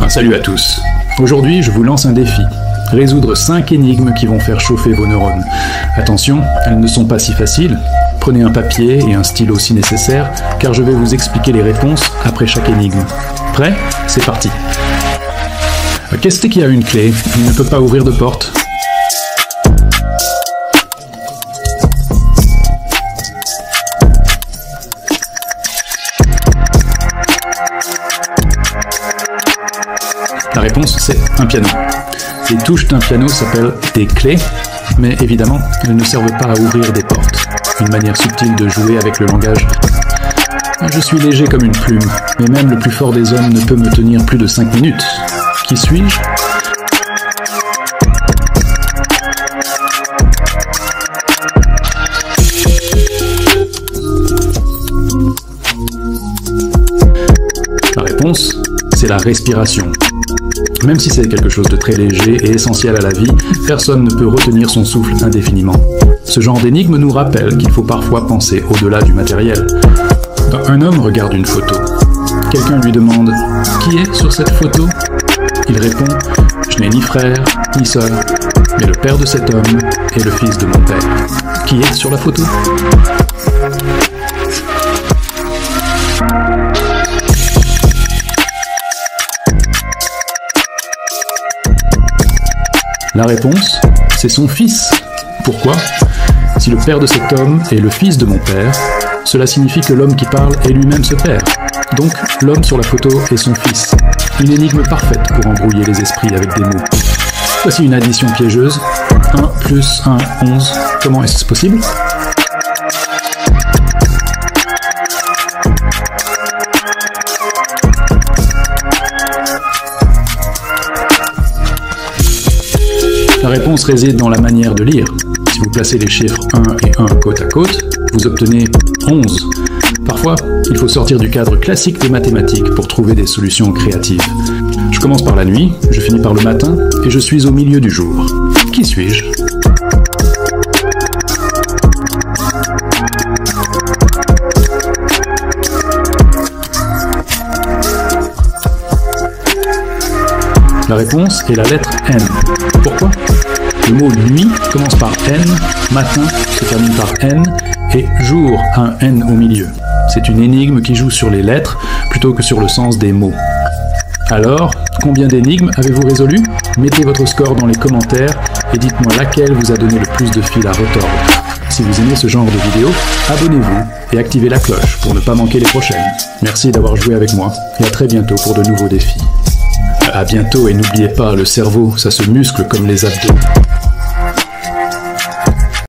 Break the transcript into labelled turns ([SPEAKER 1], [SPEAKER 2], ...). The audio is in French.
[SPEAKER 1] Salut à tous. Aujourd'hui, je vous lance un défi. Résoudre 5 énigmes qui vont faire chauffer vos neurones. Attention, elles ne sont pas si faciles. Prenez un papier et un stylo si nécessaire, car je vais vous expliquer les réponses après chaque énigme. Prêt? C'est parti. Qu'est-ce qui a une clé? Il ne peut pas ouvrir de porte. La réponse, c'est un piano. Les touches d'un piano s'appellent des clés, mais évidemment, elles ne servent pas à ouvrir des portes. Une manière subtile de jouer avec le langage. Je suis léger comme une plume, mais même le plus fort des hommes ne peut me tenir plus de 5 minutes. Qui suis-je? La réponse, c'est la respiration. Même si c'est quelque chose de très léger et essentiel à la vie, personne ne peut retenir son souffle indéfiniment. Ce genre d'énigme nous rappelle qu'il faut parfois penser au-delà du matériel. Un homme regarde une photo. Quelqu'un lui demande « Qui est sur cette photo ?» Il répond « Je n'ai ni frère, ni sœur, mais le père de cet homme est le fils de mon père. » Qui est sur la photo ? La réponse, c'est son fils. Pourquoi? Si le père de cet homme est le fils de mon père, cela signifie que l'homme qui parle est lui-même ce père. Donc, l'homme sur la photo est son fils. Une énigme parfaite pour embrouiller les esprits avec des mots. Voici une addition piégeuse. 1 plus 1, 11. Comment est-ce possible? La réponse réside dans la manière de lire. Si vous placez les chiffres 1 et 1 côte à côte, vous obtenez 11. Parfois, il faut sortir du cadre classique des mathématiques pour trouver des solutions créatives. Je commence par la nuit, je finis par le matin, et je suis au milieu du jour. Qui suis-je? La réponse est la lettre N. Pourquoi? Le mot nuit commence par N, matin se termine par N, et jour a un N au milieu. C'est une énigme qui joue sur les lettres plutôt que sur le sens des mots. Alors, combien d'énigmes avez-vous résolu? Mettez votre score dans les commentaires et dites-moi laquelle vous a donné le plus de fil à retordre. Si vous aimez ce genre de vidéo, abonnez-vous et activez la cloche pour ne pas manquer les prochaines. Merci d'avoir joué avec moi et à très bientôt pour de nouveaux défis. À bientôt et n'oubliez pas, le cerveau, ça se muscle comme les abdos.